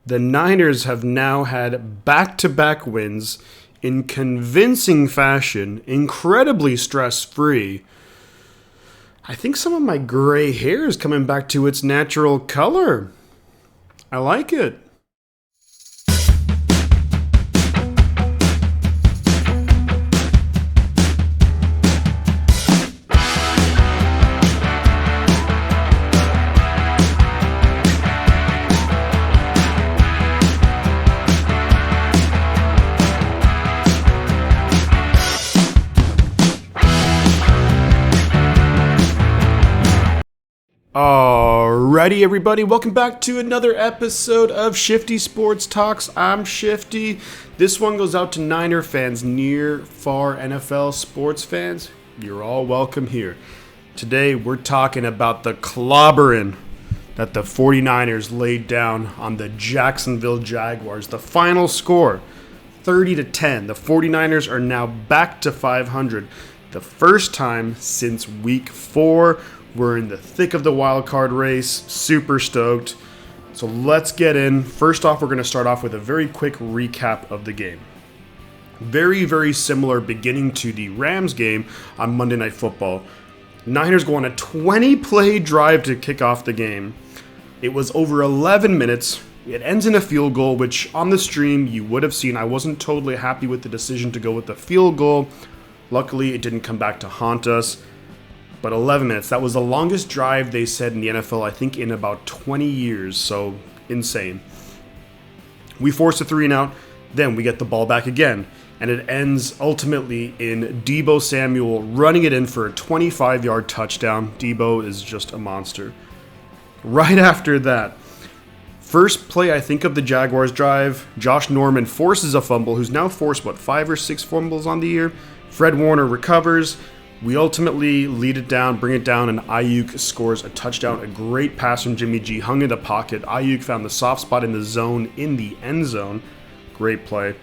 The Niners have now had back-to-back wins in convincing fashion, incredibly stress-free. I think some of my gray hair is coming back to its natural color. I like it. Alrighty, everybody, welcome back to another episode of Shifty Sports Talks. I'm Shifty. This one goes out to Niner fans, near, far NFL sports fans. You're all welcome here. Today, we're talking about the clobbering that the 49ers laid down on the Jacksonville Jaguars. The final score, 30-10. The 49ers are now back to 500. The first time since week 4. We're in the thick of the wild card race, super stoked. So let's get in. First off, we're going to start off with a very quick recap of the game. Very, very similar beginning to the Rams game on Monday Night Football. Niners go on a 20-play drive to kick off the game. It was over 11 minutes. It ends in a field goal, which on the stream you would have seen. I wasn't totally happy with the decision to go with the field goal. Luckily, it didn't come back to haunt us. But 11 minutes, that was the longest drive they said in the NFL, I think, in about 20 years. So, insane. We force a 3-and-out, then we get the ball back again. And it ends ultimately in Deebo Samuel running it in for a 25-yard touchdown. Deebo is just a monster. Right after that, first play, I think, of the Jaguars drive, Josh Norman forces a fumble, who's now forced, 5 or 6 fumbles on the year. Fred Warner recovers. We ultimately lead it down, bring it down, and Aiyuk scores a touchdown. A great pass from Jimmy G, hung in the pocket. Aiyuk found the soft spot in the zone, in the end zone. Great play.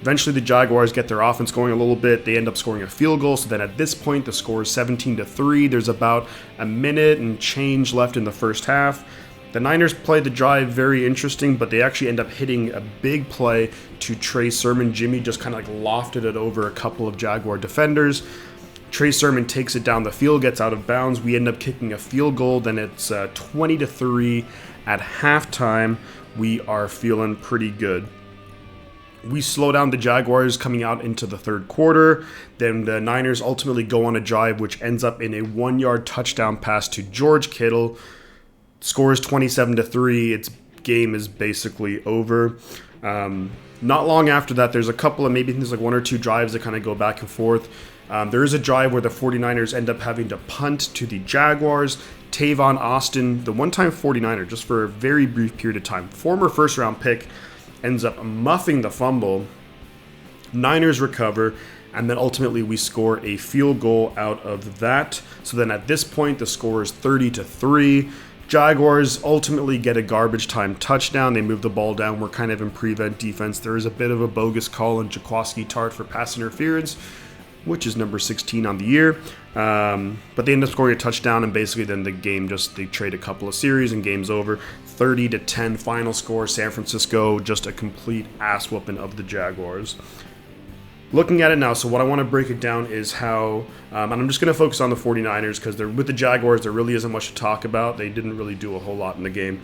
Eventually, the Jaguars get their offense going a little bit. They end up scoring a field goal. So then at this point, the score is 17-3. There's about a minute and change left in the first half. The Niners play the drive very interesting, but they actually end up hitting a big play to Trey Sermon. Jimmy just kind of lofted it over a couple of Jaguar defenders. Trey Sermon takes it down the field, gets out of bounds. We end up kicking a field goal. Then it's 20-3 at halftime. We are feeling pretty good. We slow down the Jaguars coming out into the third quarter. Then the Niners ultimately go on a drive, which ends up in a 1-yard touchdown pass to George Kittle. Scores 27-3. Its game is basically over. Not long after that, there's a couple of maybe there's 1 or 2 drives that kind of go back and forth. There is a drive where the 49ers end up having to punt to the Jaguars. Tavon Austin, the one-time 49er, just for a very brief period of time, former first-round pick, ends up muffing the fumble. Niners recover, and then ultimately we score a field goal out of that. So then at this point, the score is 30-3. Jaguars ultimately get a garbage time touchdown. They move the ball down. We're kind of in prevent defense. There is a bit of a bogus call on Jaquiski Tartt for pass interference, which is number 16 on the year. But they end up scoring a touchdown, and basically then the game they trade a couple of series and game's over. 30-10 final score. San Francisco, just a complete ass whooping of the Jaguars. Looking at it now, so what I want to break it down is how, and I'm just going to focus on the 49ers because with the Jaguars, there really isn't much to talk about. They didn't really do a whole lot in the game.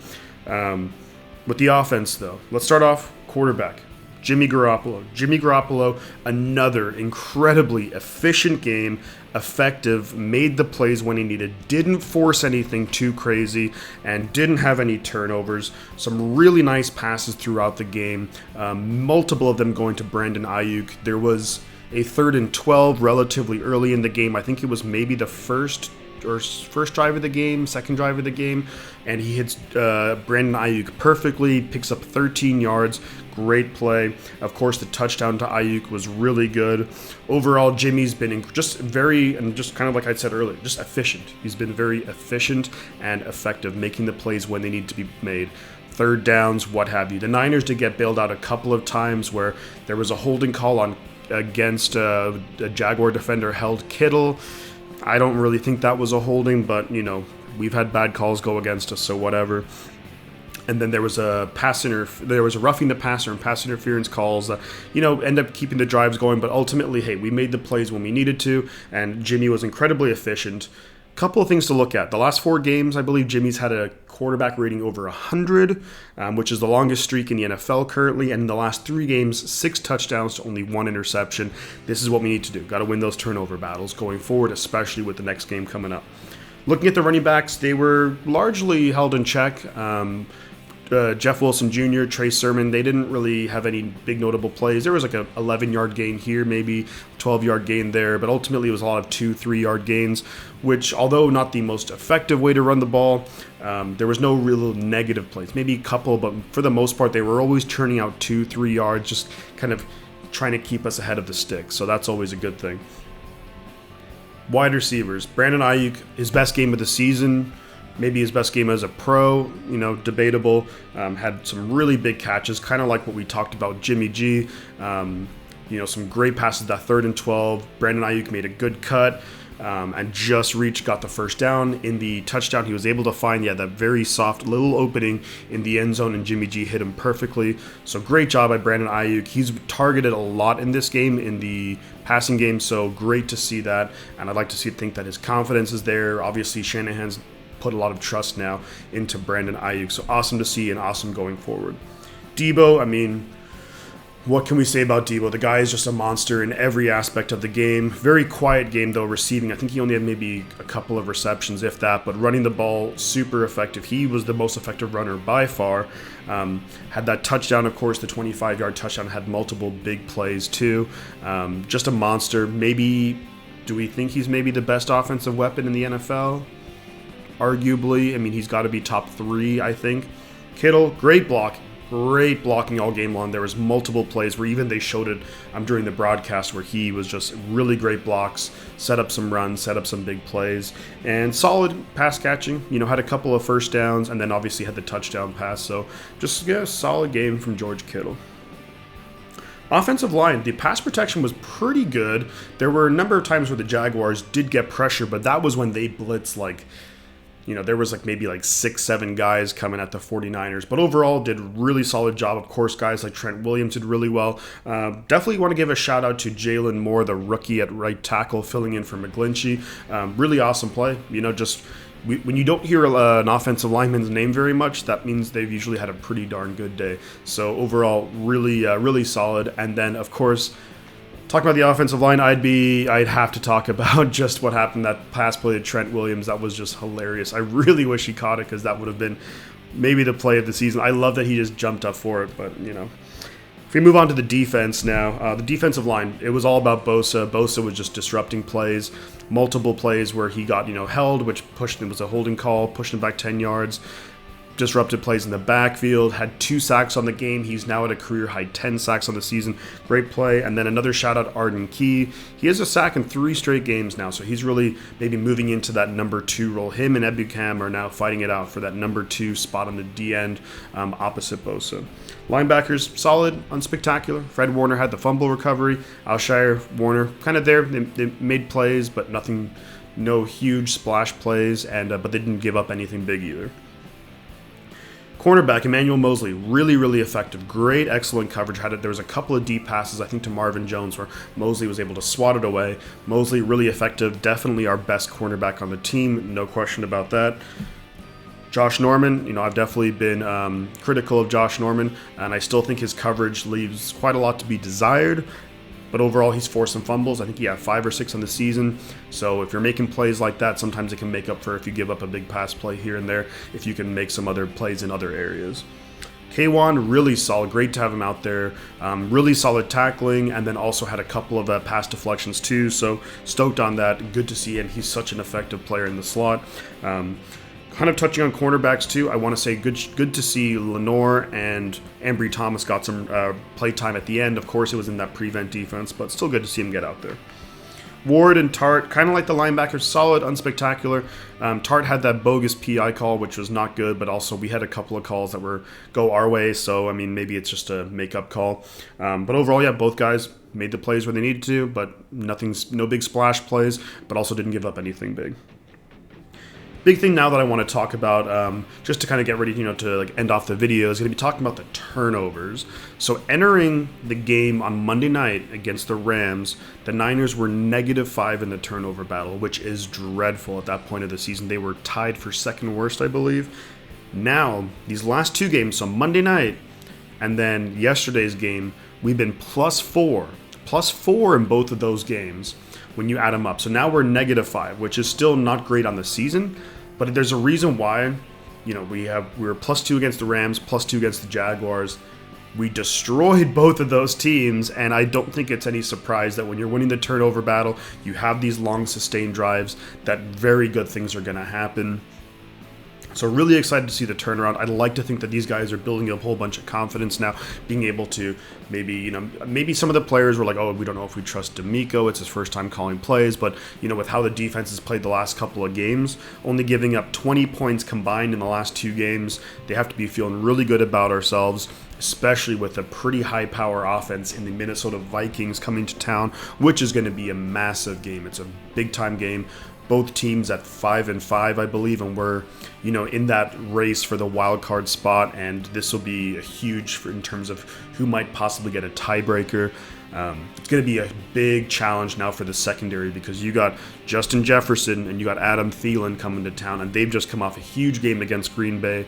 With the offense, though, let's start off quarterback. Jimmy Garoppolo, another incredibly efficient game, effective, made the plays when he needed, didn't force anything too crazy, and didn't have any turnovers. Some really nice passes throughout the game, multiple of them going to Brandon Aiyuk. There was a 3rd and 12 relatively early in the game. I think it was maybe the first drive of the game, second drive of the game, and he hits Brandon Aiyuk perfectly, picks up 13 yards. Great play. Of course, the touchdown to Aiyuk was really good. Overall, Jimmy's been just kind of like I said earlier, just efficient. He's been very efficient and effective, making the plays when they need to be made. Third downs, what have you. The Niners did get bailed out a couple of times where there was a holding call against a Jaguar defender held Kittle. I don't really think that was a holding, but, we've had bad calls go against us, so whatever. And then there was a roughing the passer and pass interference calls that, end up keeping the drives going. But ultimately, hey, we made the plays when we needed to, and Jimmy was incredibly efficient. Couple of things to look at. The last 4 games, I believe Jimmy's had a quarterback rating over 100, which is the longest streak in the NFL currently. And in the last 3 games, 6 touchdowns to only 1 interception. This is what we need to do. Got to win those turnover battles going forward, especially with the next game coming up. Looking at the running backs, they were largely held in check. Jeff Wilson Jr., Trey Sermon, they didn't really have any big notable plays. There was like a 11-yard gain here, maybe 12-yard gain there, but ultimately it was a lot of 2-3-yard gains, which, although not the most effective way to run the ball, there was no real negative plays. Maybe a couple, but for the most part, they were always churning out 2-3 yards, just kind of trying to keep us ahead of the stick, so that's always a good thing. Wide receivers, Brandon Aiyuk, his best game of the season, maybe his best game as a pro, debatable. Had some really big catches, kind of like what we talked about Jimmy G. Some great passes that 3rd and 12. Brandon Aiyuk made a good cut and just got the first down. In the touchdown, he was able to find, that very soft little opening in the end zone, and Jimmy G hit him perfectly. So great job by Brandon Aiyuk. He's targeted a lot in this game, in the passing game, so great to see that. And I'd like to think that his confidence is there. Obviously, Shanahan's put a lot of trust now into Brandon Aiyuk. So awesome to see and awesome going forward. Debo, what can we say about Debo? The guy is just a monster in every aspect of the game. Very quiet game, though, receiving. I think he only had maybe a couple of receptions, if that, but running the ball, super effective. He was the most effective runner by far. Had that touchdown, of course, the 25-yard touchdown, had multiple big plays, too. Just a monster. Do we think he's maybe the best offensive weapon in the NFL? Arguably. He's got to be top 3, I think. Kittle, great blocking all game long. There was multiple plays where even they showed it during the broadcast where he was just really great blocks, set up some runs, set up some big plays, and solid pass catching. Had a couple of first downs, and then obviously had the touchdown pass. So just a solid game from George Kittle. Offensive line, the pass protection was pretty good. There were a number of times where the Jaguars did get pressure, but that was when they blitzed there was maybe 6-7 guys coming at the 49ers. But overall, did a really solid job. Of course, guys like Trent Williams did really well. Definitely want to give a shout out to Jalen Moore, the rookie at right tackle, filling in for McGlinchey. Really awesome play. When you don't hear an offensive lineman's name very much, that means they've usually had a pretty darn good day. So overall, really solid. And then, of course, talking about the offensive line, I'd have to talk about just what happened, that pass play to Trent Williams. That was just hilarious. I really wish he caught it, because that would have been maybe the play of the season. I love that he just jumped up for it, but If we move on to the defense now, the defensive line, it was all about Bosa. Bosa was just disrupting plays, multiple plays where he got held, which pushed him, was a holding call, pushed him back 10 yards. Disrupted plays in the backfield, had 2 sacks on the game. He's now at a career high 10 sacks on the season. Great play. And then another shout out, Arden Key. He has a sack in 3 straight games now, so he's really maybe moving into that number 2 role. Him and Ebukam are now fighting it out for that number 2 spot on the D end, opposite Bosa. Linebackers, solid, unspectacular. Fred Warner had the fumble recovery. Alshire, Warner, kind of there. They made plays, but no huge splash plays, and but they didn't give up anything big either. Cornerback, Emmanuel Mosley, really effective. Great, excellent coverage. There was a couple of deep passes, I think, to Marvin Jones, where Mosley was able to swat it away. Mosley, really effective. Definitely our best cornerback on the team. No question about that. Josh Norman, I've definitely been critical of Josh Norman, and I still think his coverage leaves quite a lot to be desired. But overall, he's forced some fumbles. I think he had 5 or 6 on the season. So if you're making plays like that, sometimes it can make up for if you give up a big pass play here and there, if you can make some other plays in other areas. K1, really solid. Great to have him out there. Really solid tackling, and then also had a couple of pass deflections too. So stoked on that. Good to see, and he's such an effective player in the slot. Kind of touching on cornerbacks too, I want to say good to see Lenore and Ambry Thomas got some play time at the end. Of course, it was in that prevent defense, but still good to see him get out there. Ward and Tart, kind of like the linebackers, solid, unspectacular. Tart had that bogus PI call, which was not good, but also we had a couple of calls that were go our way, so maybe it's just a make-up call. But overall, yeah, both guys made the plays where they needed to, but no big splash plays, but also didn't give up anything big. big thing now that I want to talk about, just to kind of get ready, to like end off the video, is going to be talking about the turnovers. So entering the game on Monday night against the Rams, the Niners were -5 in the turnover battle, which is dreadful at that point of the season. They were tied for second worst, I believe. Now, these last two games, so Monday night and then yesterday's game, we've been +4 in both of those games when you add them up. So now we're -5, which is still not great on the season, but there's a reason why. We were +2 against the Rams, +2 against the Jaguars. We destroyed both of those teams, and I don't think it's any surprise that when you're winning the turnover battle, you have these long sustained drives, that very good things are going to happen. So really excited to see the turnaround. I'd like to think that these guys are building a whole bunch of confidence now, being able to maybe some of the players were like, oh, we don't know if we trust D'Amico. It's his first time calling plays. But, with how the defense has played the last couple of games, only giving up 20 points combined in the last two games, they have to be feeling really good about ourselves, especially with a pretty high-power offense in the Minnesota Vikings coming to town, which is going to be a massive game. It's a big-time game. Both teams at 5-5, I believe, and we're, in that race for the wild card spot, and this will be huge in terms of who might possibly get a tiebreaker. It's going to be a big challenge now for the secondary, because you got Justin Jefferson and you got Adam Thielen coming to town, and they've just come off a huge game against Green Bay.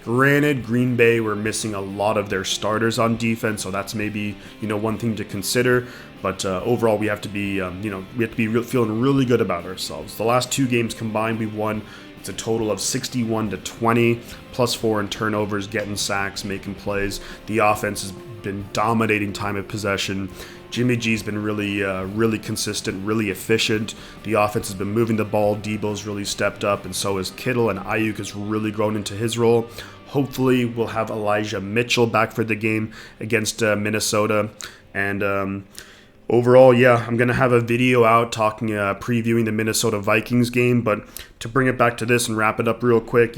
Granted, Green Bay were missing a lot of their starters on defense, so that's maybe one thing to consider. But overall, we have to be feeling really good about ourselves. The last two games combined, we won. It's a total of 61-20, +4 in turnovers, getting sacks, making plays. The offense has been dominating time of possession. Jimmy G's been really consistent, really efficient. The offense has been moving the ball. Debo's really stepped up, and so has Kittle, and Aiyuk has really grown into his role. Hopefully, we'll have Elijah Mitchell back for the game against Minnesota. And overall, I'm going to have a video out previewing the Minnesota Vikings game. But to bring it back to this and wrap it up real quick,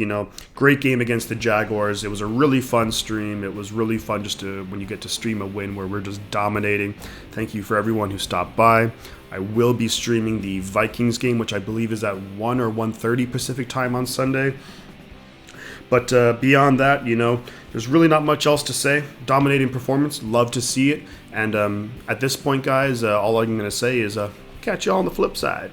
great game against the Jaguars. It was a really fun stream. It was really fun when you get to stream a win where we're just dominating. Thank you for everyone who stopped by. I will be streaming the Vikings game, which I believe is at 1 or 1:30 Pacific time on Sunday. But beyond that, there's really not much else to say. Dominating performance, love to see it. And at this point, guys, all I'm going to say is catch you all on the flip side.